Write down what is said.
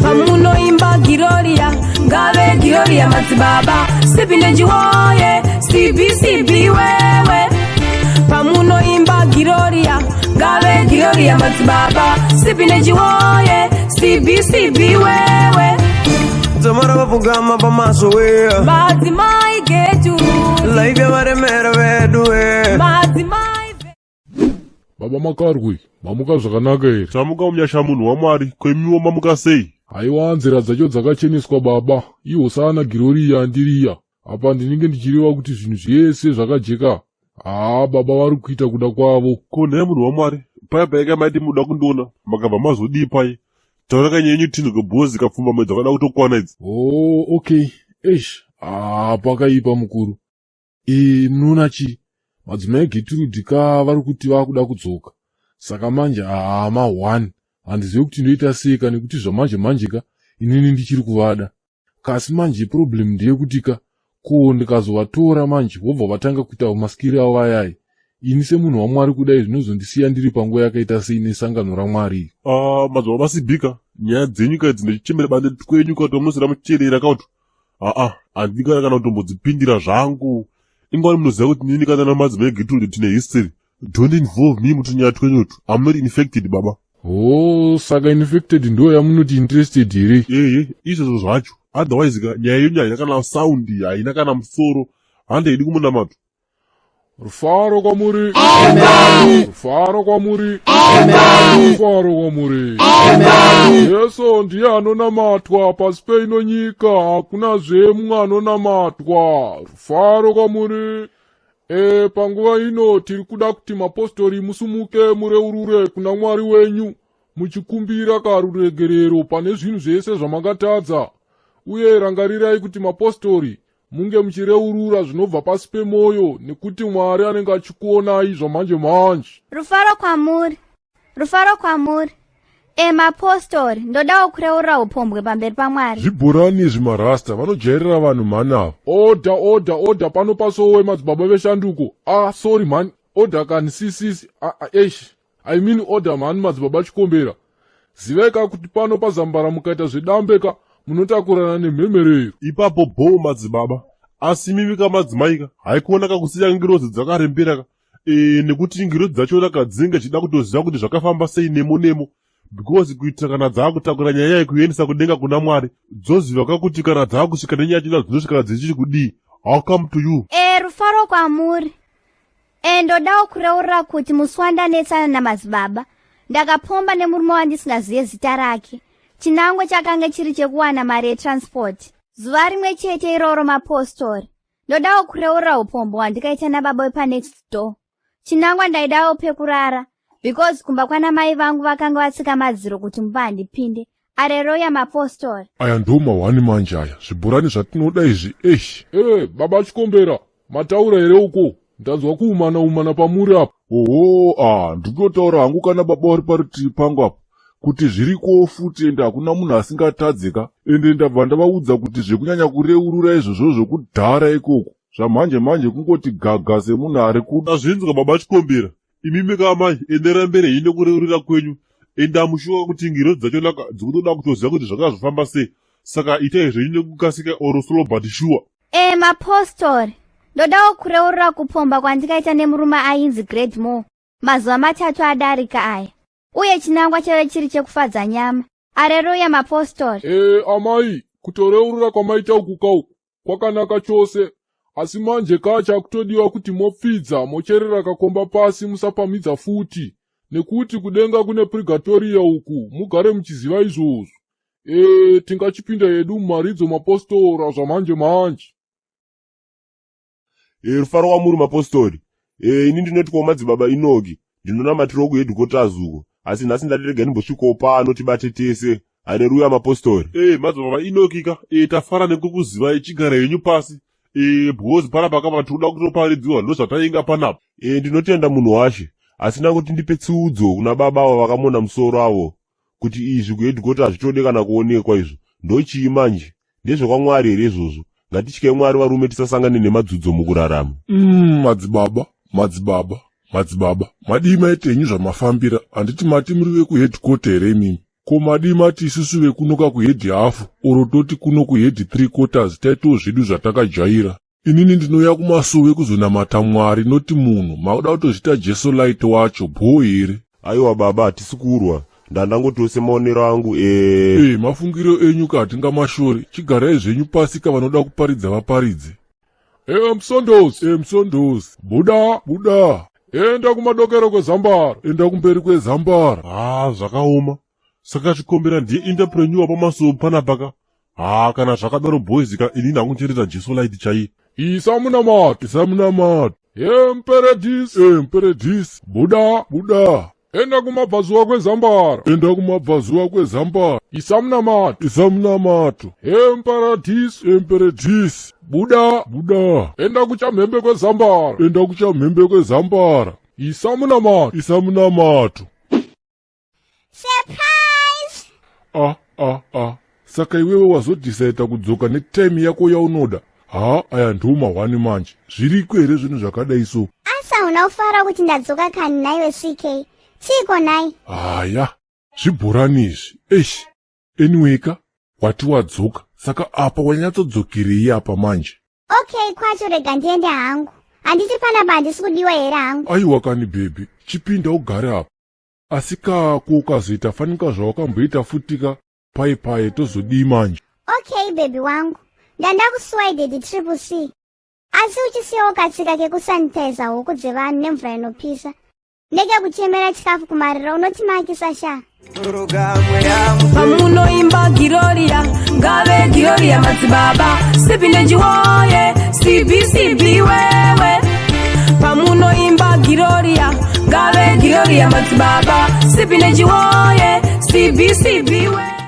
pamunoimba Gloria ngave Gloria Madzibaba Sibhineji woye Sibi wewe pamunoimba Gloria ngave Gloria Madzibaba Sibhineji woye Sibi wewe Tomorrow wapugama pamaso we Madzimai getu life ya maremera weduwe Madzimai Baba makarwi mamuka zvakanaka here tamuka umyasha munhu waMwari kwemiwo mamuka sei haiwa nzira dzacho dzakacheneswa baba iwo sana Gloria ndiriya apa ndinenge ndichireva kuti zvinhu zvese zvakajeka baba vari kuita kuda kwavo konhaya munhu waMwari paya paika maiti muda kundiona makabva mazodii pai tauraka nyenyu tinhu kebhozi kapfumba mwedzi wakada kutokwana idzi okay pakaipa mukuru munoona chii madzimai Getrudika vari kuti vakuda kudzoka saka manje ma1 handizivi kuti ndoita seka nekuti zvamanje-manjeka inini ndichiri kuvada kasi manje problem ndeyekutika ko ndikazovatora manje vobva vatanga kuita maskiri avo ayai ini semunhu waMwari kudai zvinozondisiya ndiri panguva yakaita seine sangano raMwari Madzibaba Sibhika nyaya dzenyu kadzi ndichichemera bande kwenyu kuti munosira muchiteerera kauti handikana kana kutombodzipindira zvangu ingwani munoziva kuti nini kana namadzimai Gertrude tine history don't involve me mutunyaya twenyutu I'm not infected baba saka infected ndo yamunoti interested here izvozvo zvacho otherwise nyaya yenyu haina kana saundi haina kana musoro handaidi kumunamato rufaro kwamuri rufaro kwamuri rufaro kwamuri yeso ndiye anonamatwa pasi peino nyika hakuna zvemumwe anonamatwa rufaro kwamuri panguva ino tiri kuda kuti mapostori musumuke mureurure kuna Mwari wenyu muchikumbira karuregerero pane zvinhu zvese zvamakatadza uye rangarirai kuti mapostori munge muchireurura zvinobva pasi pemoyo nekuti Mwari anenge achikuonai zvamanje-manje rufaro kwamuri mapostori ndodawo kureurura upombwe pamberi paMwari zvibhorani zvimarasta vanojairira vanhu manavo oda pano paSowe madzibaba VeShanduko sorry man oda kani sisisi I mean oda man madzibaba chikombera ziveka kuti pano paZambara mukaita zvedambeka munotakurana nemhemerero ipapo bho madzibaba asi mimi kamadzimaika haikuonaka kusiya ngirodzi dzakaremberaka nekuti ngirodzi dzachona kadzinge chida kutoziva kuti zvakafamba sei nemo because kuitira kana dzaakutakura nyaya yayi kuendesa kudenga kuna Mwari dzoziva kakuti kana dzaakusvika nenyaya china dzinosvika dzichiri kudii how come to you rufaro kwamuri ndodawo kureurura kuti musi wandanetsana namadzibaba ndakapomba nemurume wandisingazive zita rake chinangwe chakanga chiri chekuwana mari yetransport zuva rimwe chete iroro mapostori ndodawo kureurura upombo hwandikaita nababa wepanext door chinangwa ndaidawo pekurara because kumba kwana mai vangu vakanga vatsika madziro kuti mumba handipinde areroya mapostori aya ndo mawani manje aya zvibhurani zvatinoda izvi baba chikombera mataura here uko ndanzwa kuumana pamuri apa ndinotaura hangu kana baba vari parutivi pangu apa kuti zviriko futi ende hakuna munhu asingatadzika ende ndabva ndavaudza kuti zvekunyanya kureurura izvozvo zvokudhara ikoko zvamanje-manje kungoti gaga semunhu ari kuda zvinzwa baba chikombera imimi kamai endera mberi hine kureurira kwenyu ende amushuka kuti ngirodzi dzachonaka dzikutoda kutoziva kuti zvakazvofamba sei saka itai zvenyine kukasika orosolo but sure mapostori ndodawo kureurura kupomba kwandikaita nemurume ainzi Great Mo mazuva 3 adarika aya uye chinangwa chave chiri chekufadza nyama areruya mapostori amai kutoreurura kwamaita ukukau kwakanaka chose asi manje kacha kutodiwa kuti mopfidza mocherera kakomba pasi musapamidza futi nekuti kudenga kune purgatoria uku mugare muchiziva izvozvo tingachipinda yedu mumaridzo mapostora zvamanje-manje rufaro wamuri mapostori ini ndinoti kwa madzibaba Inoki ndinonamatira kuHeadquarters uko asi nhasi ndatirega ndimbosvikawo pano tibate tese haleluya mapostori madzibaba Inoki tafara nekukuziva ichigara yenyu pasi bhozi panapa kama tinoda kutoparidziwa ndozvatainga panapa ndinotenda munhu washe asina kuti ndipe tsiudzo kuna baba avo vakamona musoro avo kuti izvi kuHeadquarters zvitodekana kuonekwa izvo ndochii manje ndezvekwaMwari here izvozvo ngatityai Mwari varume tisasangane nemadzudzo mukurarama madzibaba madii maitenyu zvamafambira handiti mati muri vekuHeadquarters here imimi Komadima tisusu vekunoka kuhedhi hafu, oro toti kuno kuhedhi 3/4 taitoo zvedu zvatakajaira. Inini ndinoya kumasowe kuzonamata Mwari noti munhu makuda kutozvita Jesu light wacho bho here. Aiwa baba hatisi kurwa, ndandangotose maonero angu mafungiro enyu kahatingamashore, chigarai zvenyu pasika vanoda kuparidza vaparidze. Msondosi, buda. Enda kumadokero kwezambara, enda kumberi kwezambara. Zvakaoma. Saka chikombera ndiye entrepreneur pamasowe panapaka. Kana zvakadaro boys inini hakuncherera Jesu light chaiye. Isamunamato. Mperedisi, buda. Enda kumabvazuva kwezambara. Isamunamato. Mperedisi, buda. Enda kuchamhembe kwezambara. Isamunamato. Surprise! Saka iwewe wazodhisaita kudzoka netime yako yaunoda. Aya nduma 1 manje. Zviriko here zvinhu zvakadai so? Asa unofara kuti ndadzoka kani naiwe CK. Chiko nai? Aya, zvibhoranizvi. Anyway wati wadzoka, saka apa wanyatsodzokirei apa manje? Okay, kwacho rega ndiende hangu. Handiti panapa handisi kudiwa here hangu. Aiwa kani baby, chipinda ugare apa. Asi kako ukazoita fanika zvawakamboita futika pai tozodii manje. Okay baby wangu, ndandakusuwaidedi CCC. Asi uchisiyawo katsika kekusanitizer huku dzevanhu nemvura inopisa. Ndege kuchemera chikafu kumarira unotimakisa sha. Pamunoimba Giroria, ngave Giroria Madzibaba, Sibhineji woye, Sibhi wewe. Pamunoimba Giroria, ngave Giroria Madzibaba, Sibhineji woye, Sibhi wewe.